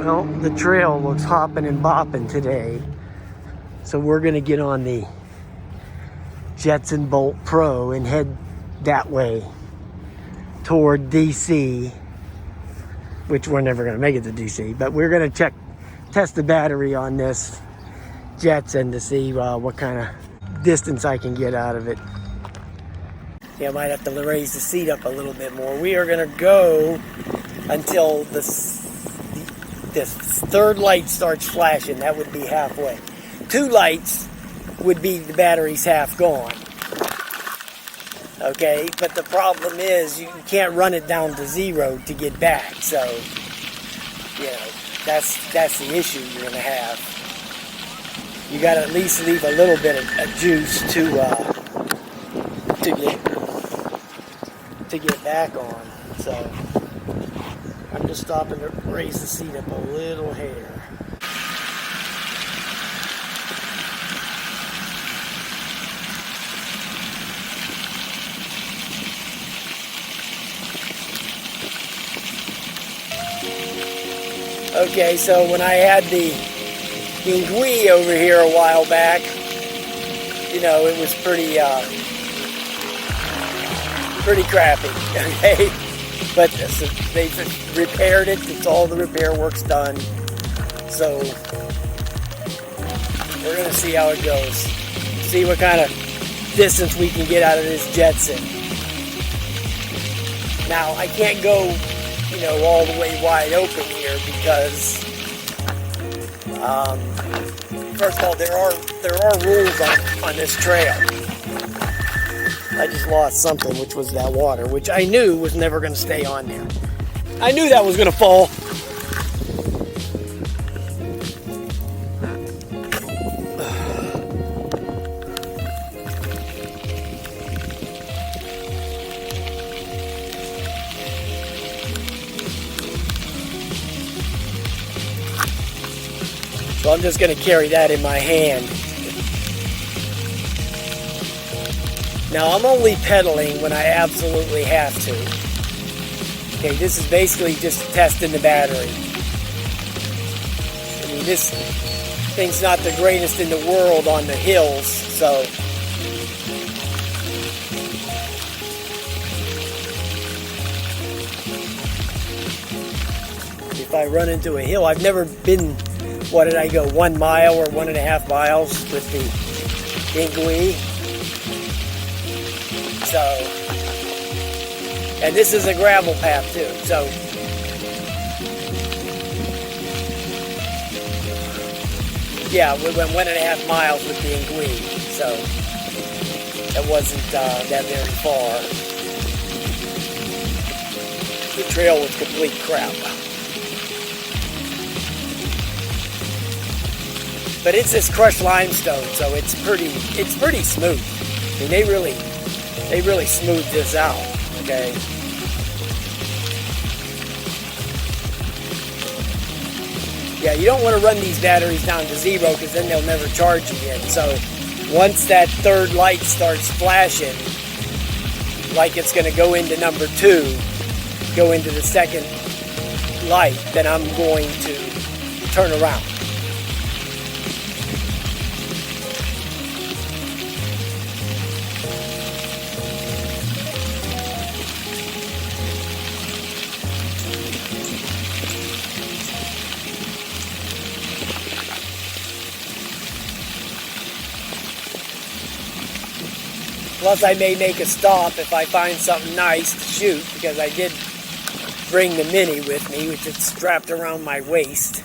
Well, the trail looks hopping and bopping today. So we're gonna get on the Jetson Bolt Pro and head that way toward DC, which we're never gonna make it to DC, but we're gonna test the battery on this Jetson to see what kind of distance I can get out of it. Yeah, I might have to raise the seat up a little bit more. We are gonna go until the third light starts flashing. That would be halfway. 2 lights would be the battery's half gone. Okay, but the problem is you can't run it down to 0 to get back. So, you know, that's the issue you're gonna have. You gotta at least leave a little bit of juice to get back on. So I'm just stopping to raise the seat up a little hair. Okay, so when I had the EBike over here a while back, you know, it was pretty crappy, okay? But they've repaired it. It's all the repair work's done. So we're gonna see how it goes. See what kind of distance we can get out of this Jetson. Now I can't go, you know, all the way wide open here because, first of all, there are rules on this trail. I just lost something, which was that water, which I knew was never going to stay on there. I knew that was going to fall. So I'm just going to carry that in my hand. Now I'm only pedaling when I absolutely have to. Okay, this is basically just testing the battery. I mean, this thing's not the greatest in the world on the hills, so. If I run into a hill, I've never been, what did I go, 1 mile or 1.5 miles with the EBike. So, and this is a gravel path too, so yeah, we went 1.5 miles with the EBike, so that wasn't that very far. The trail was complete crap. But it's this crushed limestone, so it's pretty smooth. I mean, they really smoothed this out, okay? Yeah, you don't want to run these batteries down to 0 because then they'll never charge again. So once that third light starts flashing, like it's going to go into number 2, go into the second light, then I'm going to turn around. Plus I may make a stop if I find something nice to shoot, because I did bring the Mini with me, which is strapped around my waist.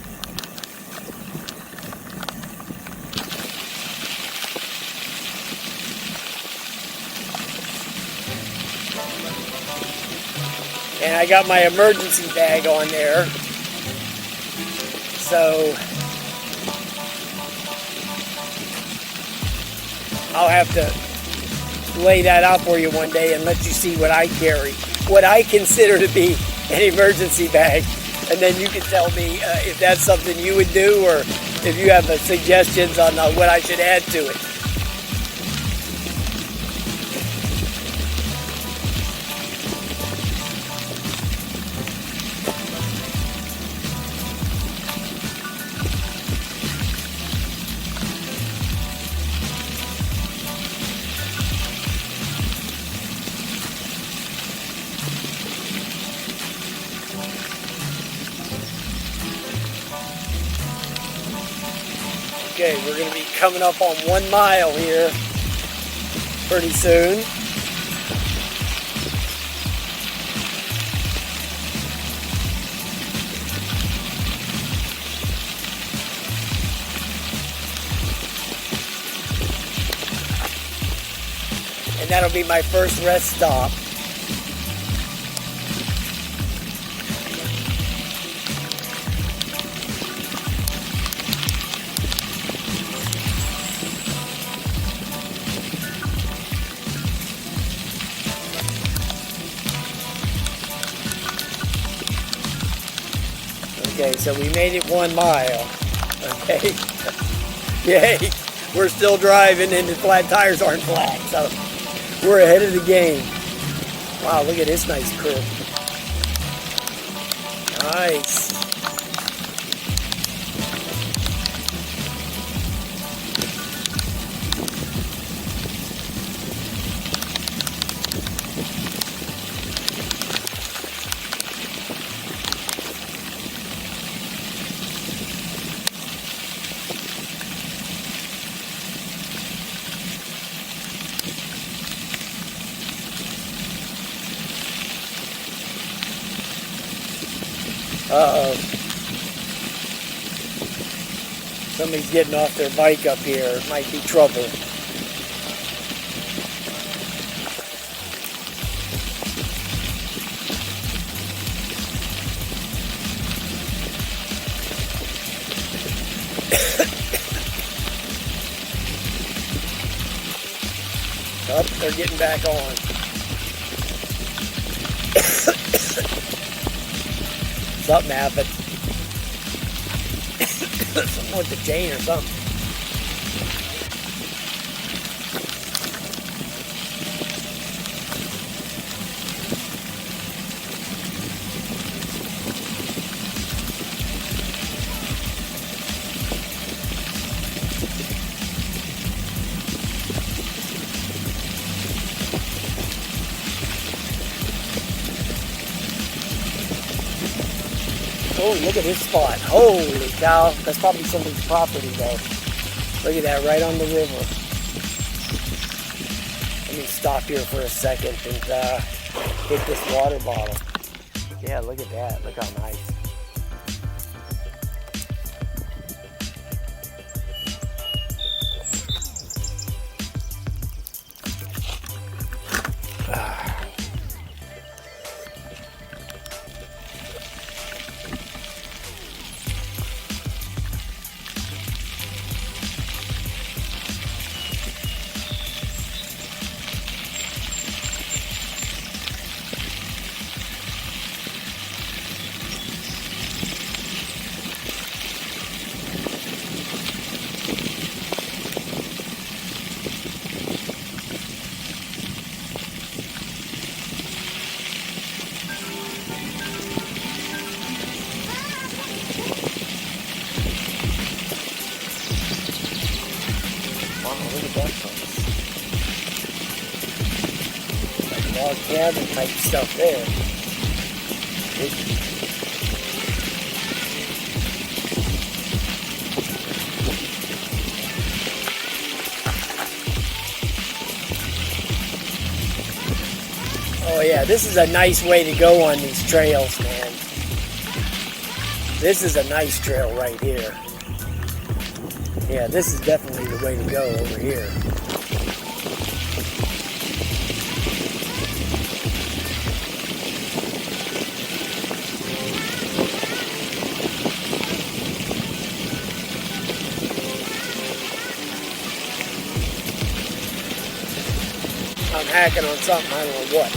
And I got my emergency bag on there. So I'll have to lay that out for you one day and let you see what I carry, what I consider to be an emergency bag, and then you can tell me if that's something you would do, or if you have suggestions on what I should add to it. Okay, we're going to be coming up on 1 mile here pretty soon. And that'll be my first rest stop. Okay, so we made it 1 mile. Okay. Yay. We're still driving and the flat tires aren't flat, so we're ahead of the game. Wow, look at this nice curve. Nice. Uh-oh. Somebody's getting off their bike up here. It might be trouble. Oh, they're getting back on. Something happened. Something with the chain or something. Oh, look at this spot. Holy cow. That's probably somebody's property, though. Look at that, right on the river. Let me stop here for a second and hit this water bottle. Yeah, look at that. Look how nice. Log cabin type stuff there. Oh yeah, this is a nice way to go on these trails, man. This is a nice trail right here. Yeah, this is definitely the way to go over here. I'm hacking on something, I don't know what.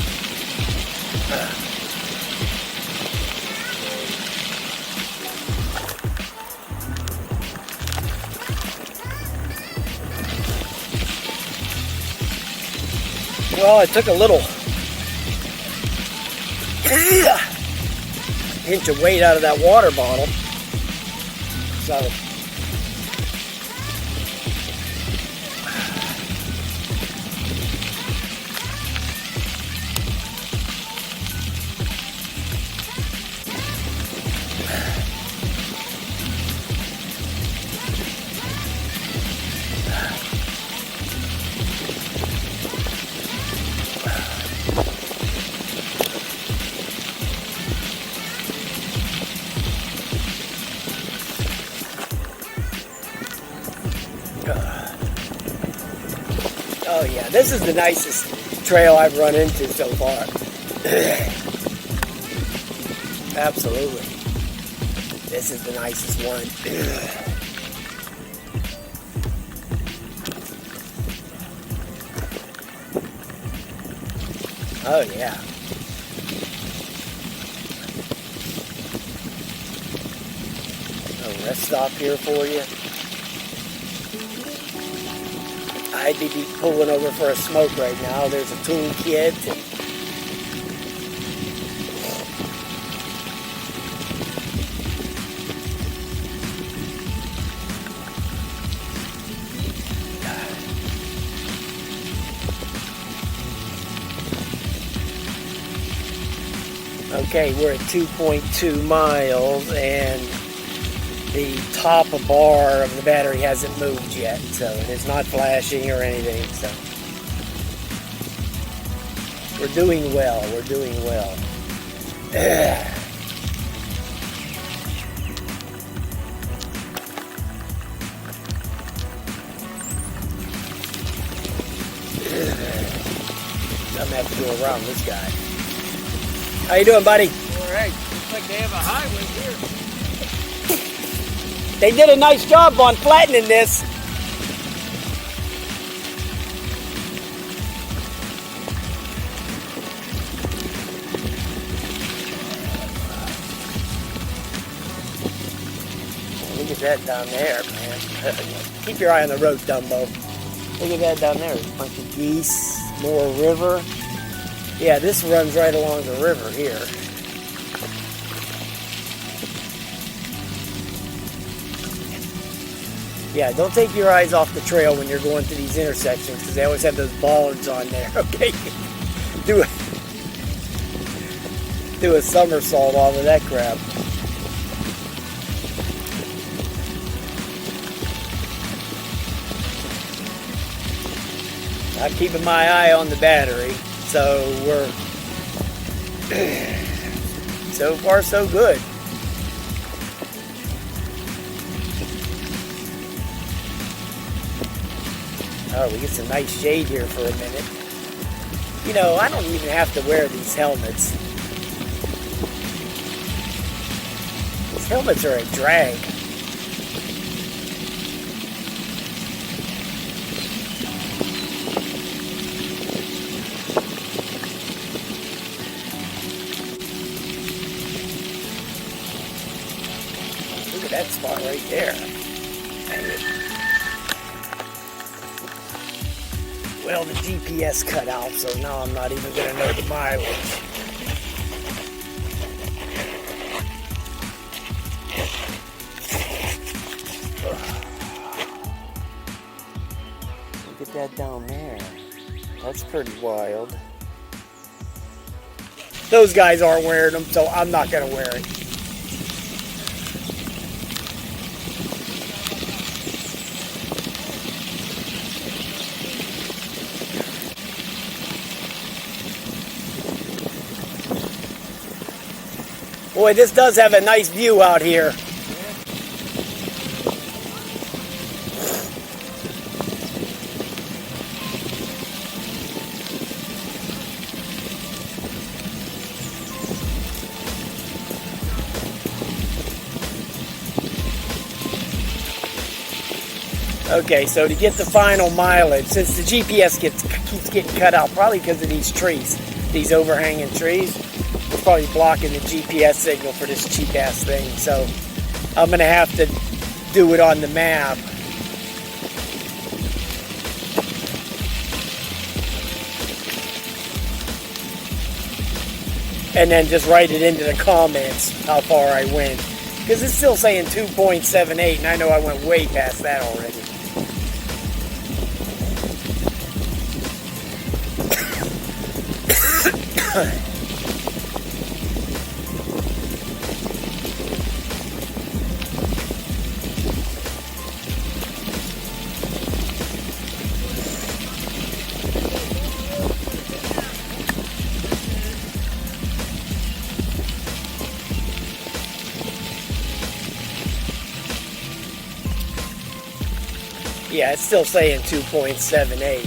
Well, I took a little inch of weight out of that water bottle. So This is the nicest trail I've run into so far. Absolutely. This is the nicest one. Oh yeah. A rest stop here for you. I'd be pulling over for a smoke right now. There's a tool kit. Okay, we're at 2.2 miles and the top bar of the battery hasn't moved yet, so it's not flashing or anything, so we're doing well, we're doing well. I'm gonna have to go around this guy. How you doing, buddy? All right. Looks like they have a highway here. They did a nice job on flattening this. Look at that down there, man. Keep your eye on the road, Dumbo. Look at that down there. There's a bunch of geese, more river. Yeah, this runs right along the river here. Yeah, don't take your eyes off the trail when you're going to these intersections because they always have those bollards on there, okay? Do a somersault off of that crap. I'm keeping my eye on the battery. So we're so far so good. Oh, we get some nice shade here for a minute. You know, I don't even have to wear these helmets. These helmets are a drag. That spot right there. Well, the GPS cut out, so now I'm not even going to know the mileage. Look at that down there. That's pretty wild. Those guys aren't wearing them, so I'm not going to wear it. Boy, this does have a nice view out here. Okay, so to get the final mileage, since the GPS keeps getting cut out, probably because of these trees, these overhanging trees, it's probably blocking the GPS signal for this cheap-ass thing. So I'm going to have to do it on the map. And then just write it into the comments how far I went. Because it's still saying 2.78, and I know I went way past that already. Yeah, it's still saying 2.78.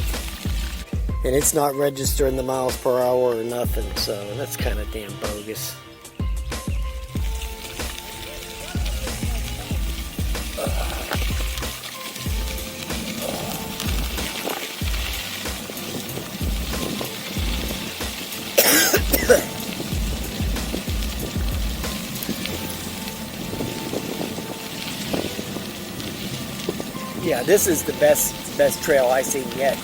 And it's not registering the miles per hour or nothing, so that's kind of damn bogus. Yeah, this is the best trail I've seen yet.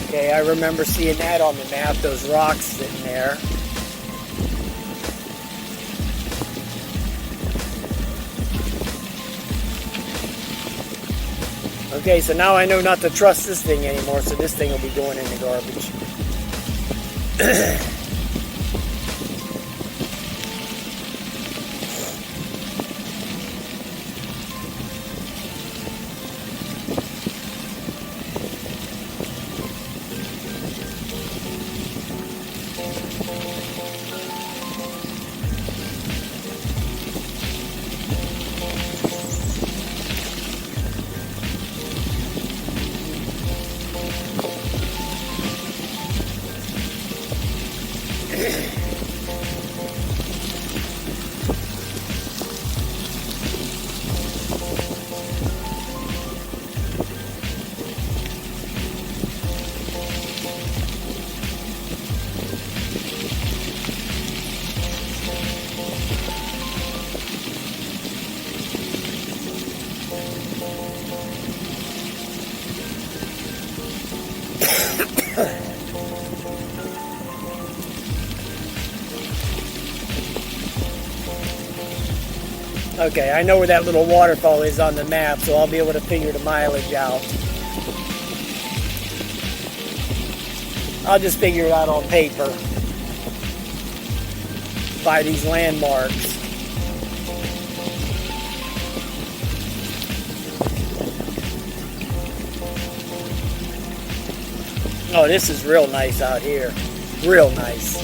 Okay, I remember seeing that on the map, those rocks sitting there. Okay, so now I know not to trust this thing anymore, so this thing will be going in the garbage. Okay, I know where that little waterfall is on the map, so I'll be able to figure the mileage out. I'll just figure it out on paper by these landmarks. Oh, this is real nice out here. Real nice.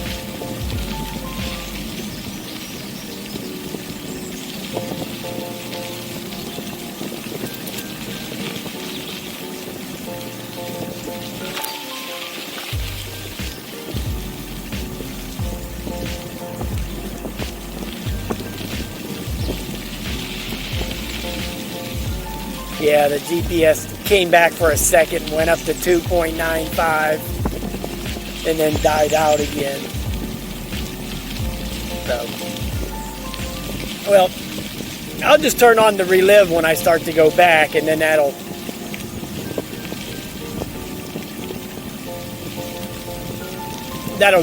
Yeah, the GPS came back for a second, went up to 2.95, and then died out again. So, well, I'll just turn on the relive when I start to go back, and then that'll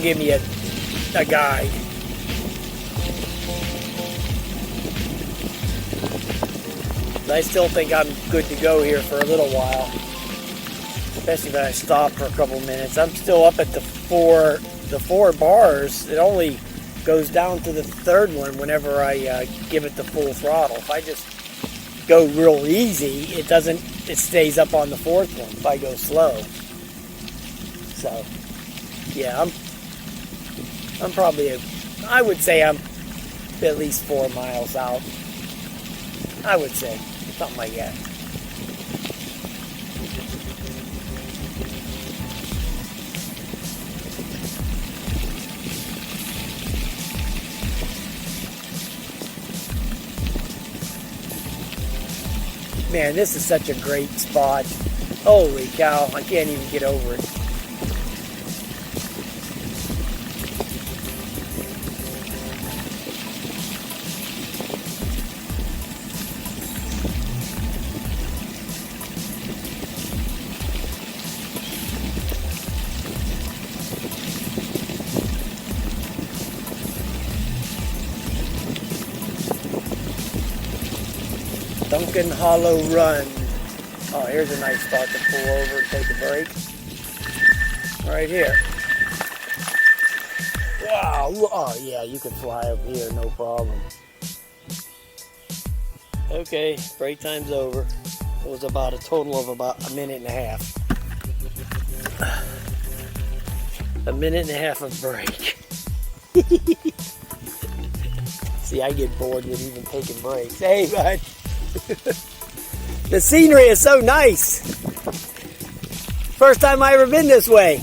give me a guide. I still think I'm good to go here for a little while, especially when I stop for a couple minutes. I'm still up at the four bars. It only goes down to the third one whenever I give it the full throttle. If I just go real easy, it stays up on the fourth one if I go slow. So, yeah, I'm probably, I would say I'm at least 4 miles out. I would say. Something like that. Man, this is such a great spot. Holy cow, I can't even get over it. Duncan Hollow Run. Oh, here's a nice spot to pull over and take a break. Right here. Wow. Oh, yeah, you can fly up here, no problem. Okay, break time's over. It was about a total of about a minute and a half. A minute and a half of break. See, I get bored with even taking breaks. Hey, bud. The scenery is so nice. First time I ever been this way.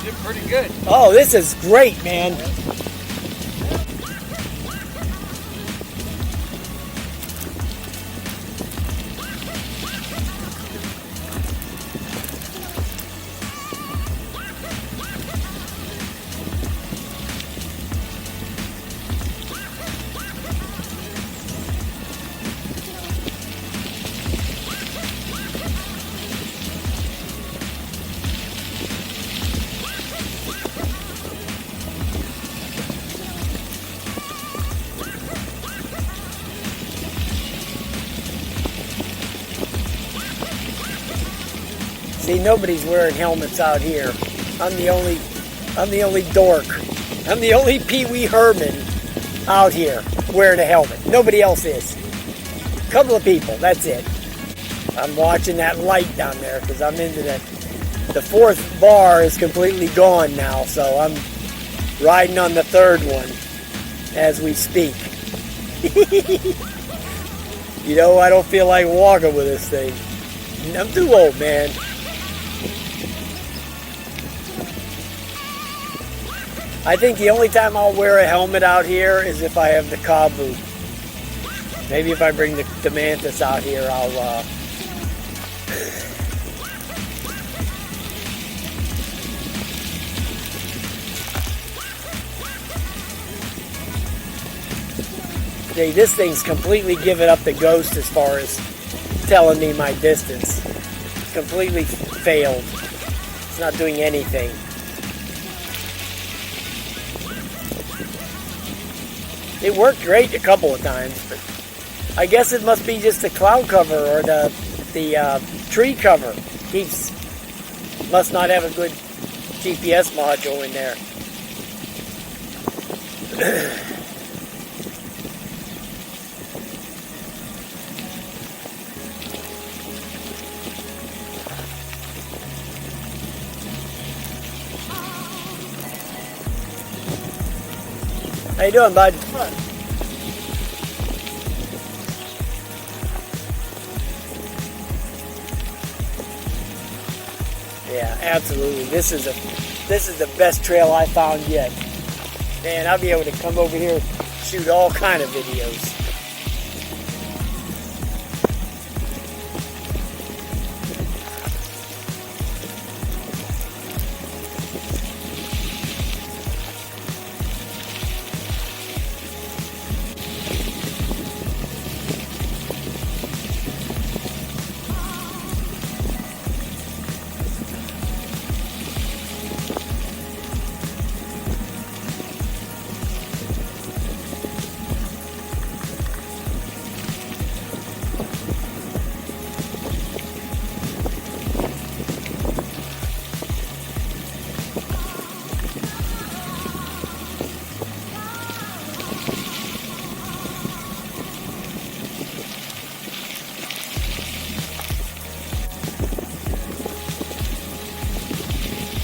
You did pretty good. Oh, this is great, man. See, nobody's wearing helmets out here. I'm the only dork. I'm the only Pee Wee Herman out here wearing a helmet. Nobody else is. A couple of people, that's it. I'm watching that light down there because I'm into that. The fourth bar is completely gone now, so I'm riding on the third one as we speak. You know, I don't feel like walking with this thing. I'm too old, man. I think the only time I'll wear a helmet out here is if I have the Kabu. Maybe if I bring the Mantis out here, I'll See, this thing's completely given up the ghost as far as telling me my distance. Completely failed. It's not doing anything. It worked great a couple of times, but I guess it must be just the cloud cover or the tree cover. Must not have a good GPS module in there. How you doing, bud? What? Yeah, absolutely. This is the best trail I found yet. Man, I'll be able to come over here and shoot all kind of videos.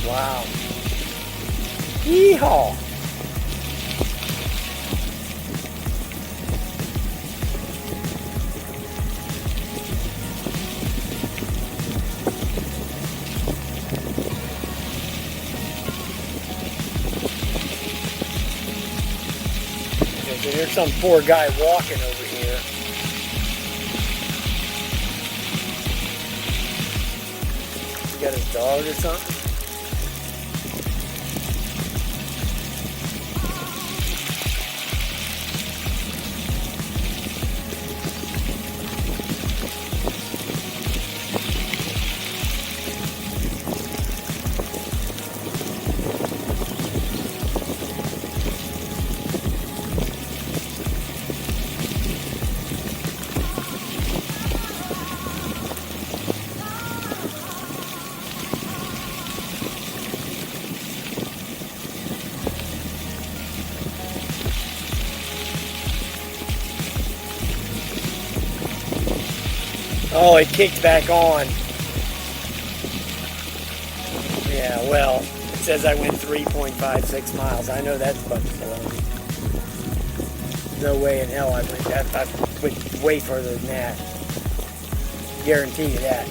Wow. Yeehaw. Okay, so there's some poor guy walking over here. He got his dog or something? Oh, it kicked back on. Yeah, well, it says I went 3.56 miles. I know that's fucking baloney. No way in hell I went that. I went way further than that. Guarantee you that.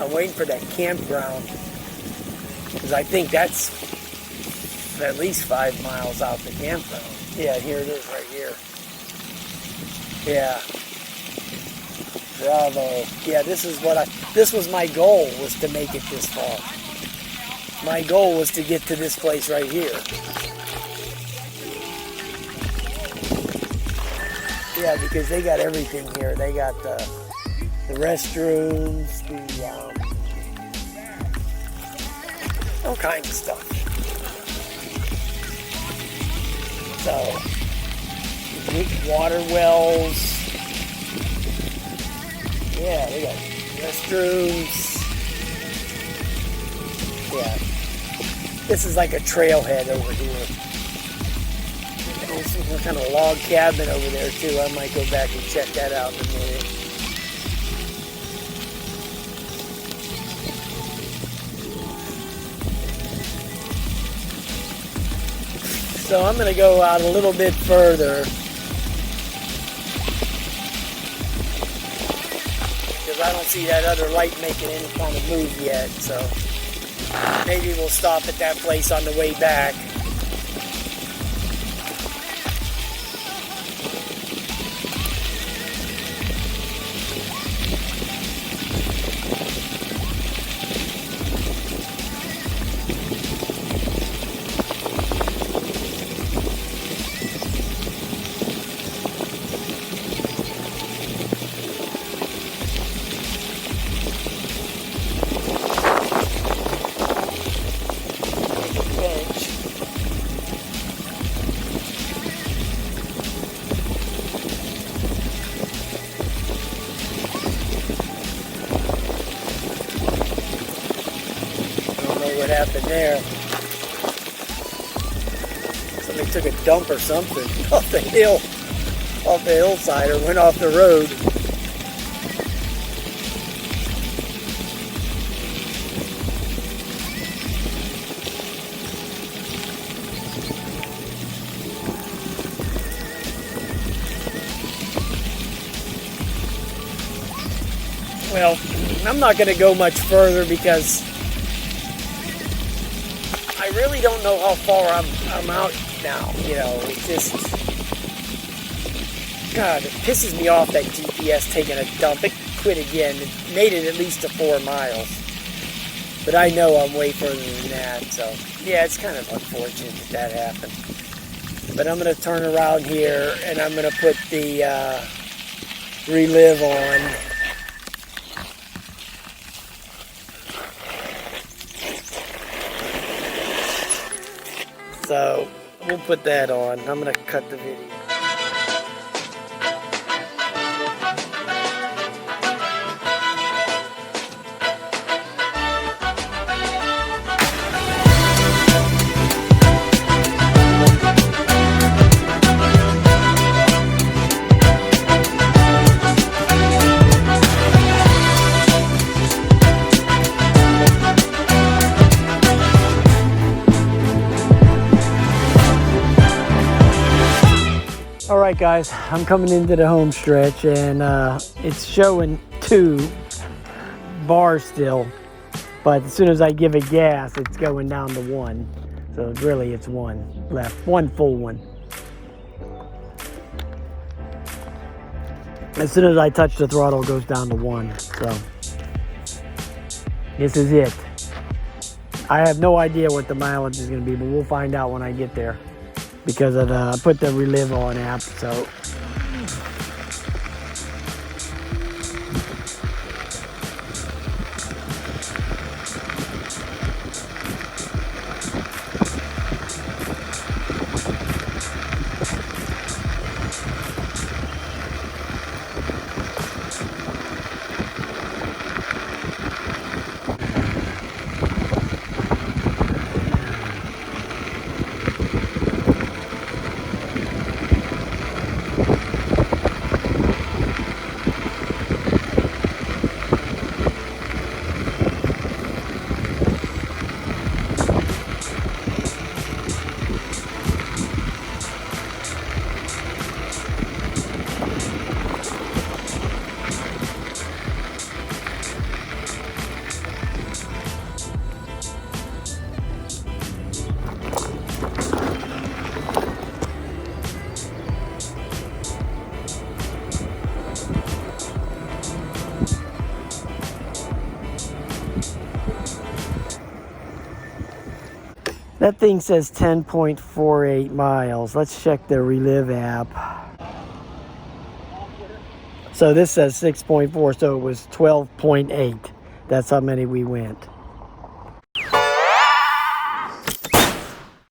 I'm waiting for that campground because I think that's at least 5 miles out the campground. Yeah, here it is right here. Yeah. Bravo. Yeah, this was my goal, was to make it this far. My goal was to get to this place right here. Yeah, because they got everything here. They got the restrooms, all kinds of stuff. So, water wells. Yeah, they got restrooms. Yeah. This is like a trailhead over here. There's some kind of log cabin over there too. I might go back and check that out in a minute. So I'm going to go out a little bit further because I don't see that other light making any kind of move yet. So maybe we'll stop at that place on the way back. What happened there? Somebody took a dump or something off the hillside, or went off the road. Well, I'm not going to go much further because I really don't know how far I'm out now. You know, it just, God, it pisses me off that GPS taking a dump. It quit again. It made it at least to 4 miles. But I know I'm way further than that, so yeah, it's kind of unfortunate that happened. But I'm going to turn around here and I'm going to put the relive on. So we'll put that on. I'm going to cut the video. Alright guys, I'm coming into the home stretch and it's showing 2 bars still, but as soon as I give it gas it's going down to 1, so really it's 1 left, 1 full one. As soon as I touch the throttle it goes down to 1, so this is it. I have no idea what the mileage is going to be, but we'll find out when I get there. Because I put the Relive on app, so That thing says 10.48 miles. Let's check the Relive app. So this says 6.4, so it was 12.8. That's how many we went.